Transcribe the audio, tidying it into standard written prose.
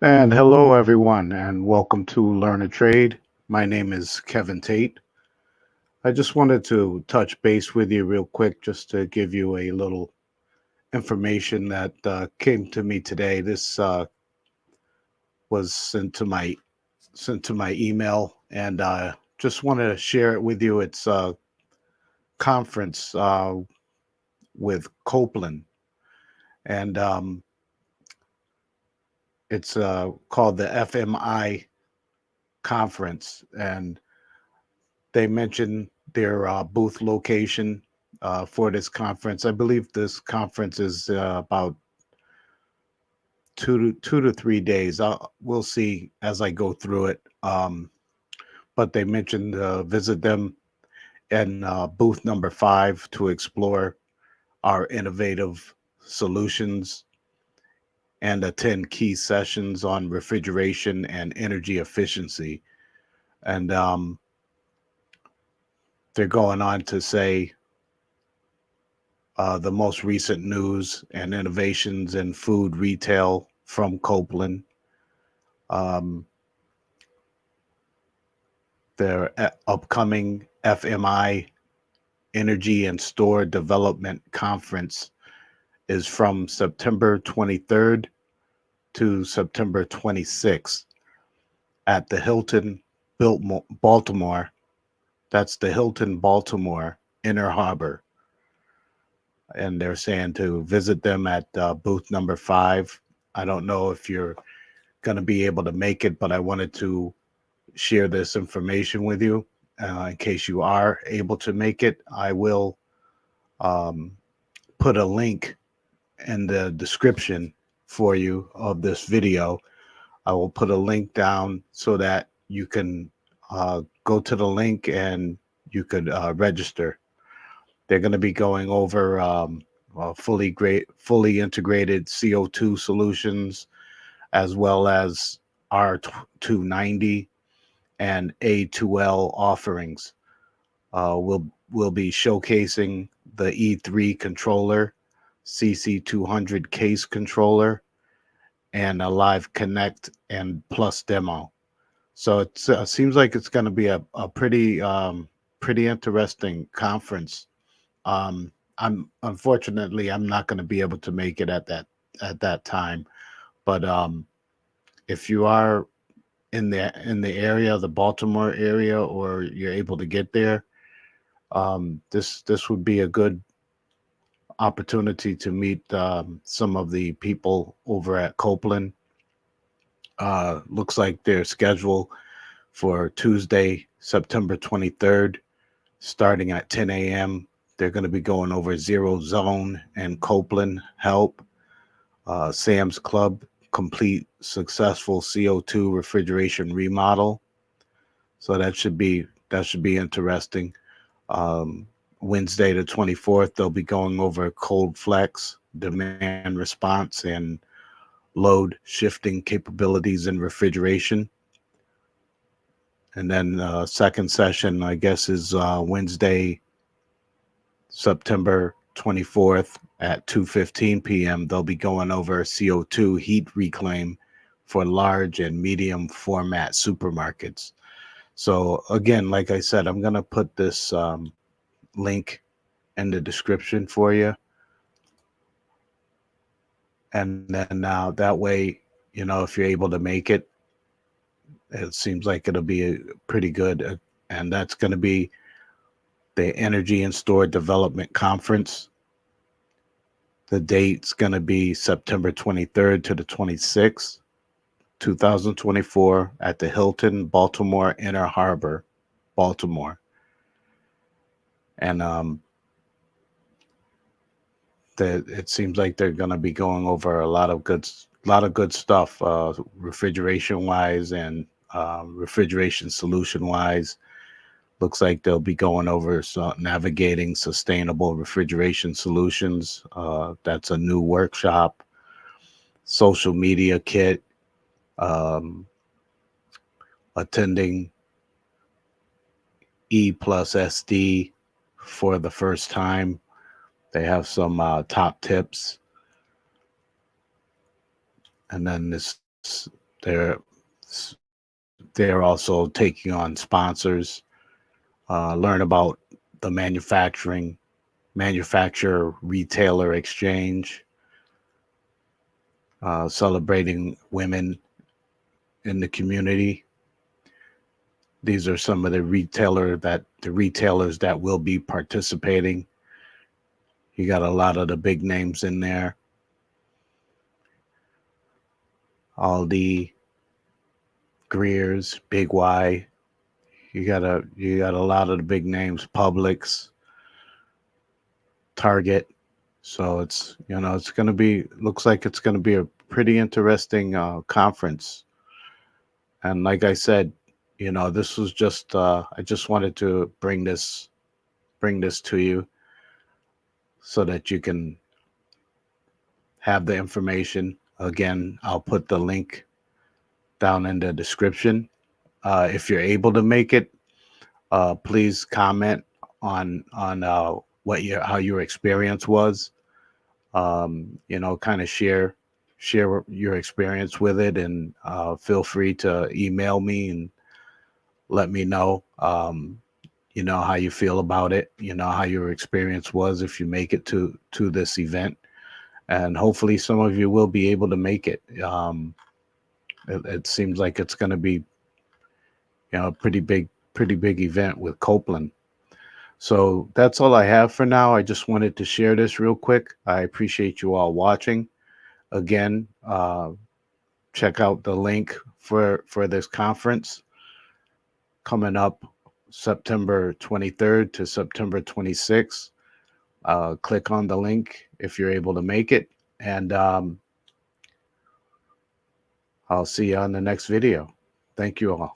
And hello, everyone, and welcome to Learn a Trade. My name is Kevin Tate. I just wanted to touch base with you real quick just to give you a little information that came to me today. This was sent to my email, and just wanted to share it with you. It's a conference with Copeland, and it's called the FMI conference, and they mentioned their booth location for this conference. I believe this conference is about 2 to 3 days. We'll see as I go through it. But they mentioned visit them in booth number 5 to explore our innovative solutions and attend key sessions on refrigeration and energy efficiency. And they're going on to say the most recent news and innovations in food retail from Copeland, um, their upcoming FMI Energy and Store Development Conference is from September 23rd to September 26th at the Hilton Baltimore. That's the Hilton Baltimore Inner Harbor. And they're saying to visit them at booth number 5. I don't know if you're going to be able to make it, but I wanted to share this information with you in case you are able to make it. I will um, put a link in the description for you of this video. I will put a link down so that you can go to the link and you could register. They're going to be going over fully integrated CO2 solutions, as well as R-290 and A2L offerings. We'll be showcasing the E3 controller, CC200 case controller, and a live connect and plus demo. So it seems like it's going to be a pretty interesting conference. I'm unfortunately I'm not going to be able to make it at that time, but if you are in the area, the Baltimore area, or you're able to get there, this would be a good opportunity to meet some of the people over at Copeland. Looks like their schedule for Tuesday, September 23rd, starting at 10 a.m. They're going to be going over Zero Zone and Copeland Help, Sam's Club, complete successful CO2 refrigeration remodel. So that should be interesting. Um, Wednesday the 24th, they'll be going over cold flex, demand response, and load shifting capabilities in refrigeration. And then second session, I guess, is Wednesday, September 24th at 2:15 p.m. They'll be going over CO2 heat reclaim for large and medium format supermarkets. So again, like I said, I'm gonna put this link in the description for you, and then that way, if you're able to make it, it seems like it'll be pretty good. And that's going to be the Energy and Store Development Conference. The date's going to be September 23rd to the 26th, 2024, at the Hilton Baltimore Inner Harbor, Baltimore. And it seems like they're going to be going over a lot of good stuff, refrigeration wise and refrigeration solution wise. Looks like they'll be going over navigating sustainable refrigeration solutions. That's a new workshop, social media kit, um, attending E plus SD for the first time. They have some top tips, and then this they're they're also taking on sponsors, learn about the manufacturer retailer exchange, celebrating women in the community. These are some of the retailers that will be participating. You got a lot of the big names in there. Aldi, Greer's, Big Y. You got a lot of the big names, Publix, Target. So it's going to be, looks like it's going to be a pretty interesting conference. And like I said, this was just I just wanted to bring this to you so that you can have the information. Again, I'll put the link down in the description. If you're able to make it, please comment on how your experience was. Kind of share your experience with it, and feel free to email me and let me know. How you feel about it. How your experience was if you make it to this event, and hopefully some of you will be able to make it. It seems like it's going to be a pretty big event with Copeland. So that's all I have for now. I just wanted to share this real quick. I appreciate you all watching. Again, check out the link for this conference coming up September 23rd to September 26th. Click on the link if you're able to make it, and I'll see you on the next video. Thank you all.